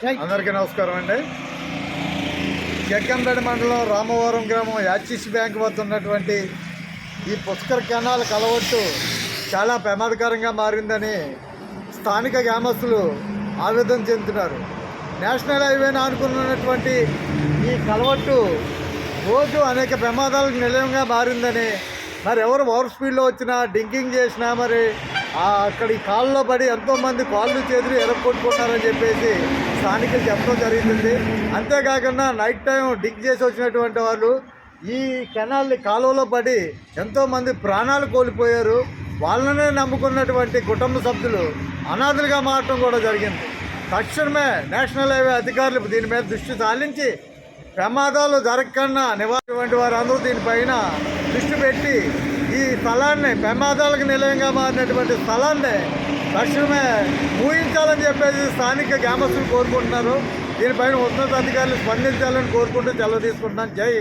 అందరికీ నమస్కారం అండి. జగ్గంపేట మండలం రామవరం గ్రామం యాక్సిస్ బ్యాంక్ వద్ద ఉన్నటువంటి ఈ పుష్కర్ కెనాల్ కలవట్టు చాలా ప్రమాదకరంగా మారిందని స్థానిక గ్రామస్తులు ఆవేదన చెందుతున్నారు. నేషనల్ హైవేని ఆనుకున్నటువంటి ఈ కలవట్టు రోజు అనేక ప్రమాదాలకు నిలయంగా మారిందని, మరి ఎవరు ఓవర్ స్పీడ్లో వచ్చినా డింకింగ్ చేసినా మరి అక్కడ ఈ కాళ్ళలో పడి ఎంతోమంది కాళ్ళు చేతులు ఎరగొట్టుకుంటున్నారని చెప్పేసి స్థానికులు చెప్పడం జరుగుతుంది. అంతేకాకుండా నైట్ టైం డింక్ చేసి వచ్చినటువంటి వాళ్ళు ఈ కెనాల్ని కాలువలో పడి ఎంతోమంది ప్రాణాలు కోల్పోయారు. వాళ్ళనే నమ్ముకున్నటువంటి కుటుంబ సభ్యులు అనాథలుగా మారటం కూడా జరిగింది. తక్షణమే నేషనల్ హైవే అధికారులు దీని మీద దృష్టి సారించి ప్రమాదాలు జరగకుండా నివారించినటువంటి వారందరూ దీనిపైన దృష్టి పెట్టి ఈ స్థలాన్ని, ప్రమాదాలకు నిలయంగా మారినటువంటి స్థలాన్ని తక్షణమే ఊహించాలని చెప్పేసి స్థానిక గ్రామస్తులు కోరుకుంటున్నారు. దీనిపైన ఉన్నతాధికారులు స్పందించాలని కోరుకుంటూ సెలవు తీసుకుంటున్నాను. జై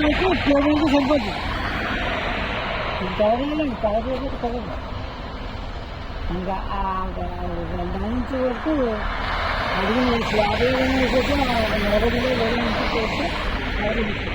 లేకుంటే కేబుల్కి సరిపోద్ది. కవరండి కవర్ కవర్ ఇంకా దాని నుంచి వరకు అడిగిన స్లాబ్ వేసి 40 నుంచి